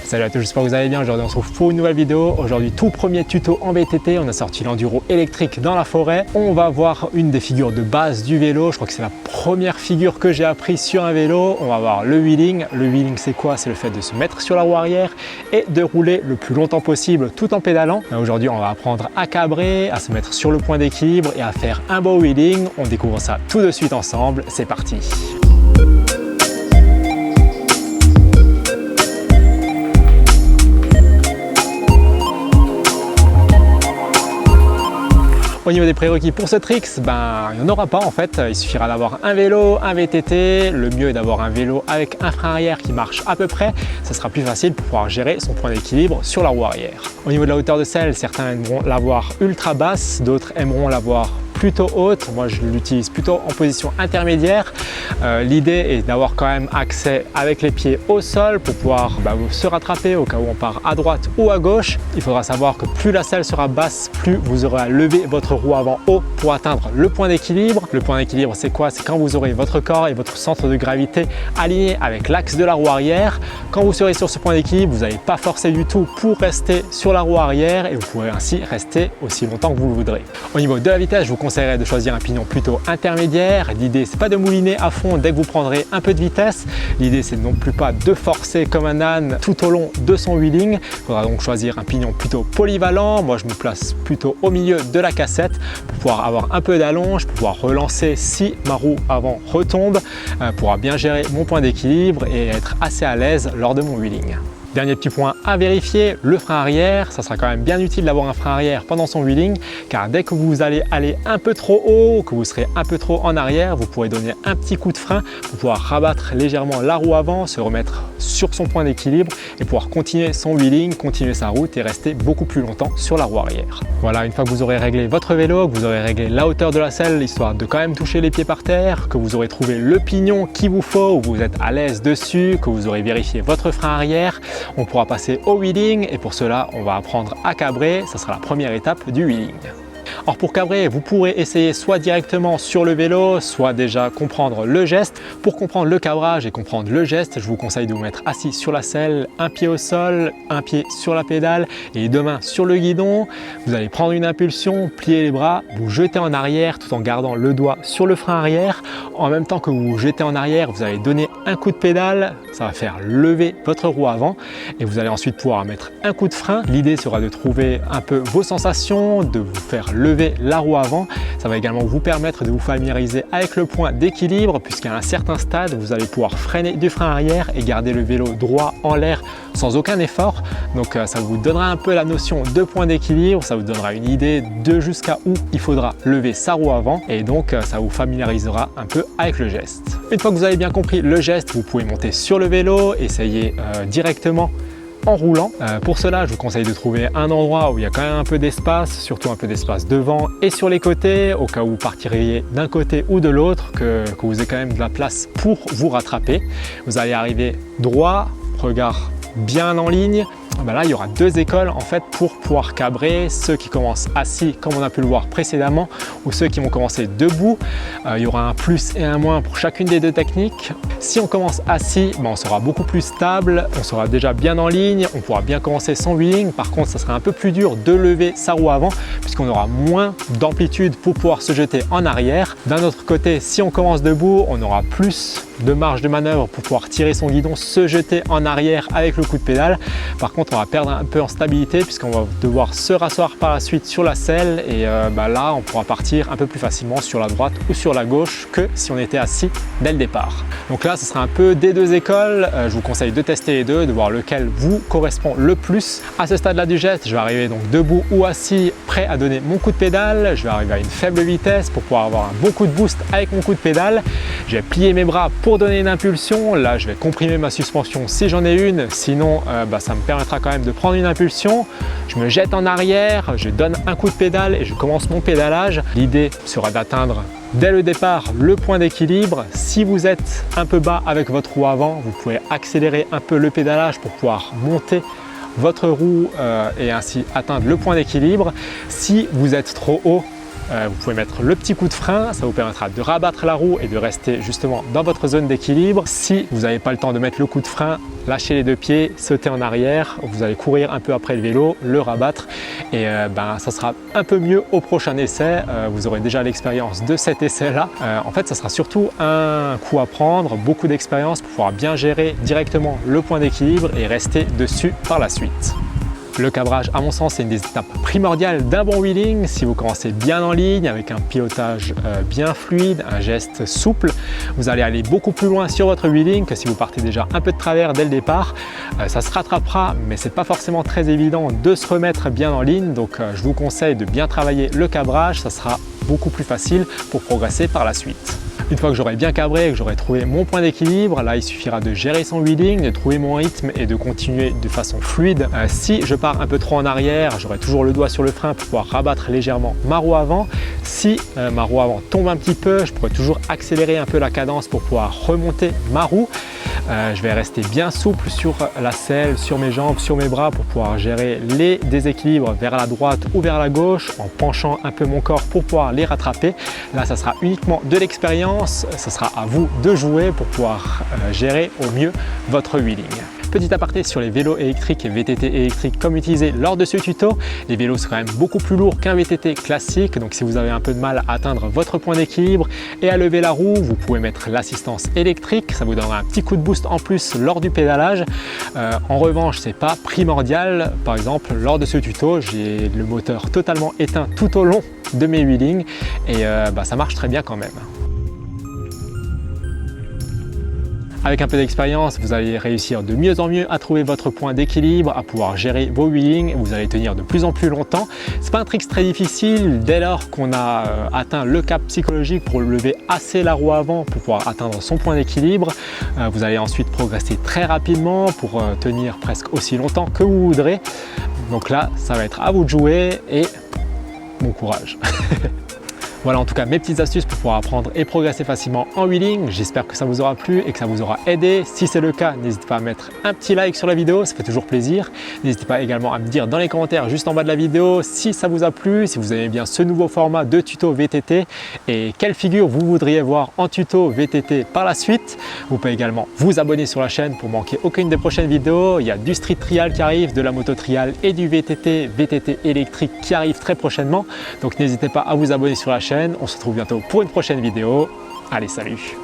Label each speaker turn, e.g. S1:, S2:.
S1: Salut à tous, j'espère que vous allez bien. Aujourd'hui on se retrouve pour une nouvelle vidéo. Aujourd'hui tout premier tuto en VTT, on a sorti l'enduro électrique dans la forêt. On va voir une des figures de base du vélo. Je crois que c'est la première figure que j'ai appris sur un vélo. On va voir le wheeling. Le wheeling c'est quoi? C'est le fait de se mettre sur la roue arrière et de rouler le plus longtemps possible tout en pédalant. Aujourd'hui on va apprendre à cabrer, à se mettre sur le point d'équilibre et à faire un beau wheeling. On découvre ça tout de suite ensemble. C'est parti! Au niveau des prérequis pour ce trick, il n'y en aura pas en fait. Il suffira d'avoir un vélo, un VTT. Le mieux est d'avoir un vélo avec un frein arrière qui marche à peu près. Ça sera plus facile pour pouvoir gérer son point d'équilibre sur la roue arrière. Au niveau de la hauteur de selle, certains aimeront l'avoir ultra basse, d'autres aimeront l'avoir plutôt haute. Moi je l'utilise plutôt en position intermédiaire. L'idée est d'avoir quand même accès avec les pieds au sol pour pouvoir se rattraper au cas où on part à droite ou à gauche. Il faudra savoir que plus la selle sera basse, plus vous aurez à lever votre roue avant haut pour atteindre le point d'équilibre. Le point d'équilibre c'est quoi? C'est quand vous aurez votre corps et votre centre de gravité alignés avec l'axe de la roue arrière. Quand vous serez sur ce point d'équilibre, vous n'allez pas forcer du tout pour rester sur la roue arrière et vous pourrez ainsi rester aussi longtemps que vous le voudrez. Au niveau de la vitesse, je vous conseillerais de choisir un pignon plutôt intermédiaire. L'idée c'est pas de mouliner à fond dès que vous prendrez un peu de vitesse. L'idée c'est non plus pas de forcer comme un âne tout au long de son wheeling. Il faudra donc choisir un pignon plutôt polyvalent. Moi je me place plutôt au milieu de la cassette pour pouvoir avoir un peu d'allonge, pour pouvoir relancer si ma roue avant retombe, pour bien gérer mon point d'équilibre et être assez à l'aise lors de mon wheeling. Dernier petit point à vérifier, le frein arrière. Ça sera quand même bien utile d'avoir un frein arrière pendant son wheeling car dès que vous allez aller un peu trop haut, que vous serez un peu trop en arrière, vous pourrez donner un petit coup de frein pour pouvoir rabattre légèrement la roue avant, se remettre sur son point d'équilibre et pouvoir continuer son wheeling, continuer sa route et rester beaucoup plus longtemps sur la roue arrière. Voilà, une fois que vous aurez réglé votre vélo, que vous aurez réglé la hauteur de la selle, histoire de quand même toucher les pieds par terre, que vous aurez trouvé le pignon qu'il vous faut, où vous êtes à l'aise dessus, que vous aurez vérifié votre frein arrière, on pourra passer au wheeling et pour cela on va apprendre à cabrer. Ça sera la première étape du wheeling. Or pour cabrer, vous pourrez essayer soit directement sur le vélo, soit déjà comprendre le geste. Pour comprendre le cabrage et comprendre le geste, je vous conseille de vous mettre assis sur la selle, un pied au sol, un pied sur la pédale et deux mains sur le guidon. Vous allez prendre une impulsion, plier les bras, vous jeter en arrière tout en gardant le doigt sur le frein arrière. En même temps que vous vous jetez en arrière, vous allez donner un coup de pédale, ça va faire lever votre roue avant et vous allez ensuite pouvoir mettre un coup de frein. L'idée sera de trouver un peu vos sensations, de vous faire lever la roue avant. Ça va également vous permettre de vous familiariser avec le point d'équilibre puisqu'à un certain stade, vous allez pouvoir freiner du frein arrière et garder le vélo droit en l'air sans aucun effort. Donc ça vous donnera un peu la notion de point d'équilibre, ça vous donnera une idée de jusqu'à où il faudra lever sa roue avant et donc ça vous familiarisera un peu avec le geste. Une fois que vous avez bien compris le geste, vous pouvez monter sur le vélo, essayer directement en roulant. Pour cela, je vous conseille de trouver un endroit où il y a quand même un peu d'espace, surtout un peu d'espace devant et sur les côtés, au cas où vous partiriez d'un côté ou de l'autre, que vous ayez quand même de la place pour vous rattraper. Vous allez arriver droit, regard bien en ligne. Là, il y aura deux écoles en fait pour pouvoir cabrer, ceux qui commencent assis comme on a pu le voir précédemment ou ceux qui vont commencer debout. Il y aura un plus et un moins pour chacune des deux techniques. Si on commence assis, on sera beaucoup plus stable, on sera déjà bien en ligne, on pourra bien commencer son wheeling. Par contre, ça sera un peu plus dur de lever sa roue avant puisqu'on aura moins d'amplitude pour pouvoir se jeter en arrière. D'un autre côté, si on commence debout, on aura plus de marge de manœuvre pour pouvoir tirer son guidon, se jeter en arrière avec le coup de pédale. Par contre, on va perdre un peu en stabilité puisqu'on va devoir se rasseoir par la suite sur la selle et là, on pourra partir un peu plus facilement sur la droite ou sur la gauche que si on était assis dès le départ. Donc là, ce sera un peu des deux écoles. Je vous conseille de tester les deux, de voir lequel vous correspond le plus. À ce stade-là du geste, je vais arriver donc debout ou assis, prêt à donner mon coup de pédale. Je vais arriver à une faible vitesse pour pouvoir avoir un bon coup de boost avec mon coup de pédale. Je vais plier mes bras pour donner une impulsion. Là, je vais comprimer ma suspension si j'en ai une. Sinon, ça me permettra quand même de prendre une impulsion. Je me jette en arrière, je donne un coup de pédale et je commence mon pédalage. L'idée sera d'atteindre dès le départ le point d'équilibre. Si vous êtes un peu bas avec votre roue avant, vous pouvez accélérer un peu le pédalage pour pouvoir monter votre roue et ainsi atteindre le point d'équilibre. Si vous êtes trop haut, Vous pouvez mettre le petit coup de frein, ça vous permettra de rabattre la roue et de rester justement dans votre zone d'équilibre. Si vous n'avez pas le temps de mettre le coup de frein, lâchez les deux pieds, sautez en arrière, vous allez courir un peu après le vélo, le rabattre et ça sera un peu mieux au prochain essai. Vous aurez déjà l'expérience de cet essai-là. En fait, ça sera surtout un coup à prendre, beaucoup d'expérience pour pouvoir bien gérer directement le point d'équilibre et rester dessus par la suite. Le cabrage, à mon sens, c'est une des étapes primordiales d'un bon wheeling. Si vous commencez bien en ligne, avec un pilotage bien fluide, un geste souple, vous allez aller beaucoup plus loin sur votre wheeling que si vous partez déjà un peu de travers dès le départ. Ça se rattrapera, mais c'est pas forcément très évident de se remettre bien en ligne. Donc je vous conseille de bien travailler le cabrage, ça sera beaucoup plus facile pour progresser par la suite. Une fois que j'aurai bien cabré et que j'aurai trouvé mon point d'équilibre, là il suffira de gérer son wheeling, de trouver mon rythme et de continuer de façon fluide. Si je pars un peu trop en arrière, j'aurai toujours le doigt sur le frein pour pouvoir rabattre légèrement ma roue avant. Si ma roue avant tombe un petit peu, je pourrai toujours accélérer un peu la cadence pour pouvoir remonter ma roue. Je vais rester bien souple sur la selle, sur mes jambes, sur mes bras pour pouvoir gérer les déséquilibres vers la droite ou vers la gauche en penchant un peu mon corps pour pouvoir les rattraper. Là, ça sera uniquement de l'expérience. Ça sera à vous de jouer pour pouvoir gérer au mieux votre wheeling. Petit aparté sur les vélos électriques et VTT électriques comme utilisé lors de ce tuto. Les vélos sont quand même beaucoup plus lourds qu'un VTT classique, donc si vous avez un peu de mal à atteindre votre point d'équilibre et à lever la roue, vous pouvez mettre l'assistance électrique, ça vous donnera un petit coup de boost en plus lors du pédalage. En revanche, c'est pas primordial. Par exemple, lors de ce tuto, j'ai le moteur totalement éteint tout au long de mes wheelings et ça marche très bien quand même. Avec un peu d'expérience, vous allez réussir de mieux en mieux à trouver votre point d'équilibre, à pouvoir gérer vos wheelings, vous allez tenir de plus en plus longtemps. C'est pas un trick très difficile dès lors qu'on a atteint le cap psychologique pour lever assez la roue avant pour pouvoir atteindre son point d'équilibre. Vous allez ensuite progresser très rapidement pour tenir presque aussi longtemps que vous voudrez. Donc là, ça va être à vous de jouer et bon courage. Voilà en tout cas mes petites astuces pour pouvoir apprendre et progresser facilement en wheeling. J'espère que ça vous aura plu et que ça vous aura aidé. Si c'est le cas, n'hésitez pas à mettre un petit like sur la vidéo, ça fait toujours plaisir. N'hésitez pas également à me dire dans les commentaires juste en bas de la vidéo si ça vous a plu, si vous aimez bien ce nouveau format de tuto VTT et quelle figure vous voudriez voir en tuto VTT par la suite. Vous pouvez également vous abonner sur la chaîne pour manquer aucune des prochaines vidéos. Il y a du street trial qui arrive, de la moto trial et du VTT électrique qui arrive très prochainement. Donc n'hésitez pas à vous abonner sur la chaîne. On se retrouve bientôt pour une prochaine vidéo. Allez, salut!